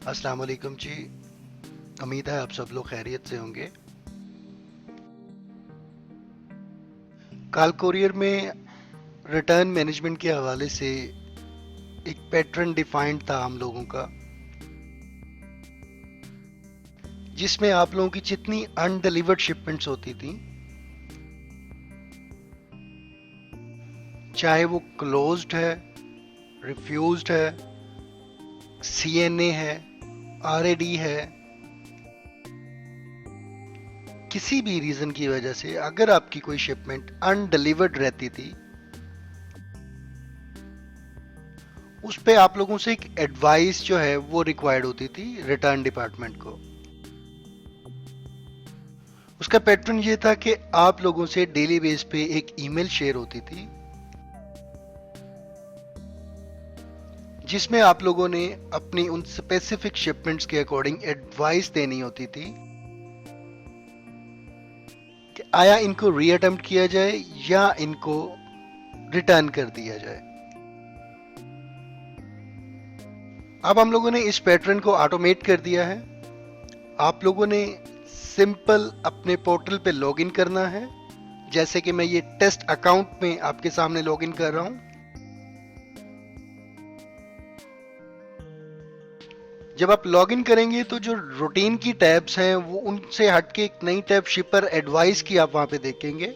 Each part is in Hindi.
अस्सलाम वालेकुम जी। उम्मीद है आप सब लोग खैरियत से होंगे। काल कोरियर में रिटर्न मैनेजमेंट के हवाले से एक पैटर्न डिफाइंड था हम लोगों का, जिसमें आप लोगों की जितनी अनडिलीवर्ड शिपमेंट्स होती थी, चाहे वो क्लोज्ड है, रिफ्यूज्ड है, सीएनए है, आरएडी है, किसी भी रीजन की वजह से अगर आपकी कोई शिपमेंट अनडिलीवर्ड रहती थी, उस पे आप लोगों से एक एडवाइस जो है वो रिक्वायर्ड होती थी रिटर्न डिपार्टमेंट को। उसका पैटर्न ये था कि आप लोगों से डेली बेस पे एक ईमेल शेयर होती थी, जिसमें आप लोगों ने अपनी उन स्पेसिफिक शिपमेंट्स के अकॉर्डिंग एडवाइस देनी होती थी कि आया इनको रीअटेम्प्ट किया जाए या इनको रिटर्न कर दिया जाए। अब हम लोगों ने इस पैटर्न को ऑटोमेट कर दिया है। आप लोगों ने सिंपल अपने पोर्टल पे लॉगिन करना है, जैसे कि मैं ये टेस्ट अकाउंट में आपके सामने लॉगिन कर रहा हूं। जब आप लॉगिन करेंगे तो जो रूटीन की टैब्स हैं वो उनसे हटके एक नई टैब शिपर एडवाइस की आप वहां पे देखेंगे।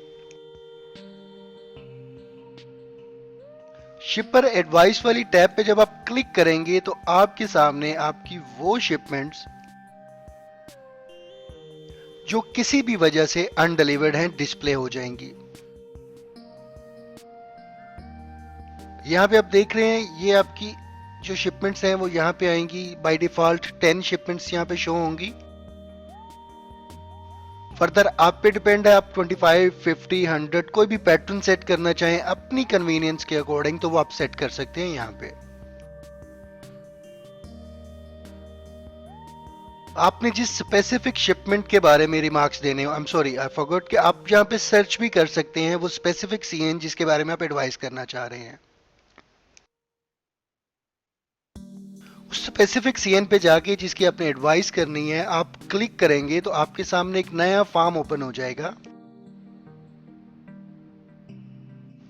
शिपर एडवाइस वाली टैब पे जब आप क्लिक करेंगे तो आपके सामने आपकी वो शिपमेंट्स जो किसी भी वजह से अनडिलीवर्ड हैं डिस्प्ले हो जाएंगी। यहाँ पे आप देख रहे हैं ये आपकी जो शिपमेंट्स हैं वो यहाँ पे आएंगी। बाय डिफॉल्ट 10 शिपमेंट्स यहाँ पे शो होंगी। फर्दर आप पे डिपेंड है, आप 25, 50, 100 कोई भी पैटर्न सेट करना चाहें अपनी कन्वीनियंस के अकॉर्डिंग तो वो आप सेट कर सकते हैं। यहाँ पे आपने जिस स्पेसिफिक शिपमेंट के बारे में रिमार्क्स देने, I am sorry I forgot, कि आप यहाँ पे सर्च भी कर सकते हैं वो स्पेसिफिक सीएन जिसके बारे में आप एडवाइस करना चाह रहे हैं। उस स्पेसिफिक सीएन पे जाके जिसकी आपने एडवाइस करनी है आप क्लिक करेंगे तो आपके सामने एक नया फॉर्म ओपन हो जाएगा,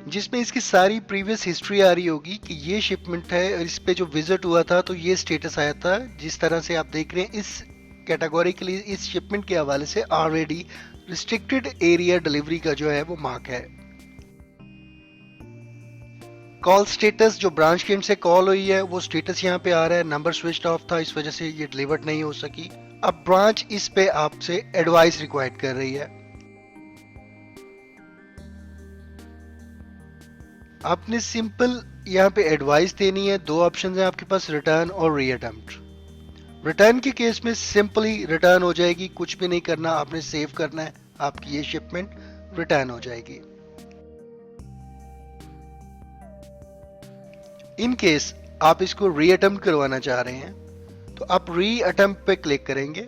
जिसमें इसकी सारी प्रीवियस हिस्ट्री आ रही होगी कि ये शिपमेंट है और इस पे जो विजिट हुआ था तो ये स्टेटस आया था। जिस तरह से आप देख रहे हैं इस कैटेगरी के लिए इस शिपमेंट के हवाले से ऑलरेडी रिस्ट्रिक्टेड एरिया डिलीवरी का जो है वो मार्क है। कॉल स्टेटस जो ब्रांच के एंड से कॉल हुई है वो स्टेटस यहाँ पे आ रहा है, नंबर स्विच्ड ऑफ था इस वजह से ये डिलीवर्ड नहीं हो सकी। अब ब्रांच इस पे आपसे एडवाइस रिक्वायर्ड कर रही है। आपने सिंपल यहाँ पे एडवाइस देनी है। दो ऑप्शन है आपके पास, रिटर्न और रीअटेम्प्ट। रिटर्न के केस में सिंपली रिटर्न हो जाएगी, कुछ भी नहीं करना, आपने सेव करना है, आपकी ये शिपमेंट रिटर्न हो जाएगी। इन केस आप इसको रीअटेम्प्ट करवाना चाह रहे हैं तो आप रीअटेम्प्ट पे क्लिक करेंगे।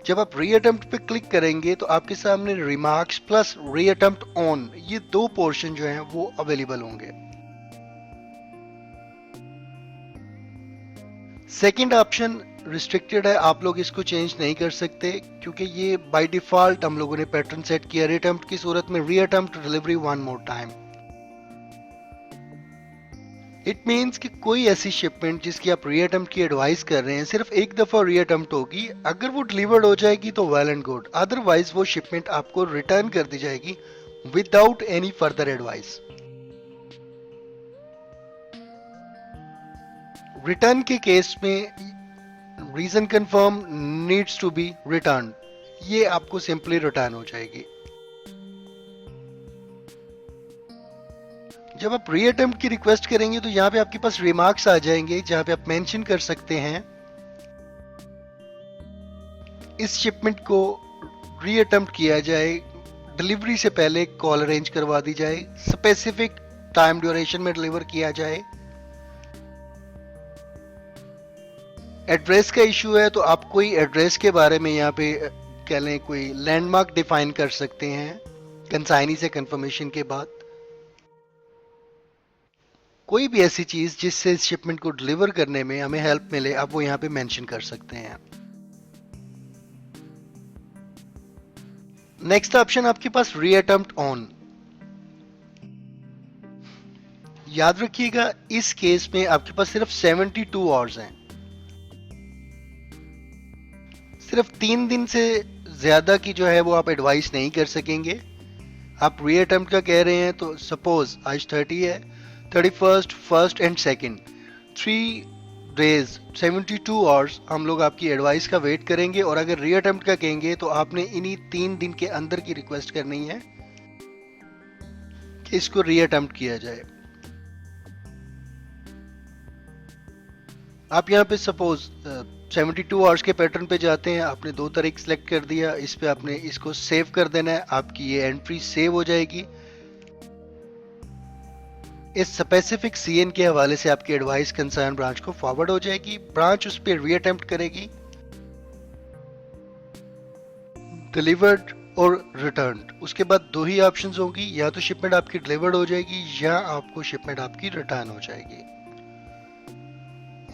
जब आप रीअटेम्प्ट पे क्लिक करेंगे तो आपके सामने रिमार्क्स प्लस रीअटेम्प्ट ऑन ये दो पोर्शन जो हैं वो अवेलेबल होंगे। सेकंड ऑप्शन रिस्ट्रिक्टेड है, आप लोग इसको चेंज नहीं कर सकते क्योंकि ये बाय डिफॉल्ट हम लोगों ने पैटर्न सेट किया रीअटेम्प्ट की सूरत में, reattempt delivery one more time. It means कि कोई ऐसी शिपमेंट जिसकी आप रीअटेम्प्ट की एडवाइस कर रहे हैं सिर्फ एक दफा रीअटेम्प्ट होगी, अगर वो डिलीवर्ड हो जाएगी तो वेल एंड गुड, अदरवाइज वो शिपमेंट आपको रिटर्न कर दी जाएगी without any further advice. Return के केस में reason confirm needs to be return, ये आपको सिंपली रिटर्न हो जाएगी। जब आप रीअटेम्प्ट की रिक्वेस्ट करेंगे तो यहाँ पे आपके पास रिमार्क्स आ जाएंगे जहां पे आप मेंशन कर सकते हैं इस शिपमेंट को रीअटेम्प्ट किया जाए, डिलीवरी से पहले कॉल अरेंज करवा दी जाए, स्पेसिफिक टाइम ड्यूरेशन में डिलीवर किया जाए। एड्रेस का इशू है तो आप कोई एड्रेस के बारे में यहाँ पे कह लें कोई लैंडमार्क डिफाइन कर सकते हैं कंसाइनी से कंफर्मेशन के बाद। कोई भी ऐसी चीज जिससे इस शिपमेंट को डिलीवर करने में हमें हेल्प मिले, आप वो यहाँ पे मेंशन कर सकते हैं। नेक्स्ट ऑप्शन आपके पास रीअटेम्प्ट ऑन। याद रखिएगा इस केस में आपके पास सिर्फ 72 आवर्स हैं। सिर्फ 3 दिन से ज्यादा की जो है वो आप एडवाइस नहीं कर सकेंगे। आप रीअटेम्प्ट का कह रहे हैं तो सपोज आज 30 है, 31st, 1st and 2nd, 3 days 72 hours हम लोग आपकी एडवाइस का वेट करेंगे। और अगर रीअटेम्प्ट का कहेंगे तो आपने इन्हीं 3 दिन के अंदर की रिक्वेस्ट करनी है कि इसको रीअटेम्प्ट किया जाए। आप यहाँ पे सपोज 72 आवर्स के पैटर्न पे जाते हैं, आपने 2 तारीख सेलेक्ट कर दिया, इस पे आपने इसको सेव कर देना है, आपकी ये एंट्री सेव हो जाएगी। इस स्पेसिफिक सीएन के हवाले से आपकी एडवाइस कंसर्न ब्रांच को फॉरवर्ड हो जाएगी, ब्रांच उस पर रीअटेम्प्ट करेगी, डिलीवर्ड और रिटर्न। उसके बाद 2 ही ऑप्शंस होंगी, या तो शिपमेंट आपकी डिलीवर्ड हो जाएगी या आपको शिपमेंट आपकी रिटर्न हो जाएगी।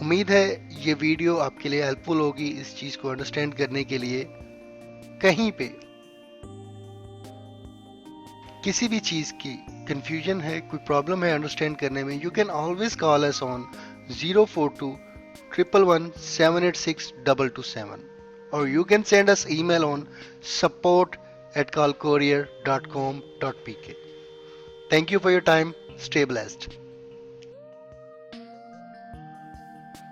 उम्मीद है ये वीडियो आपके लिए हेल्पफुल होगी इस चीज को अंडरस्टैंड करने के लिए। कहीं पे किसी भी चीज की कंफ्यूजन है, कोई प्रॉब्लम है अंडरस्टैंड करने में, you can always call us on 042-111-786-227 or you can send us email on support@callcourier.com.pk. Thank you for your time. Stay blessed.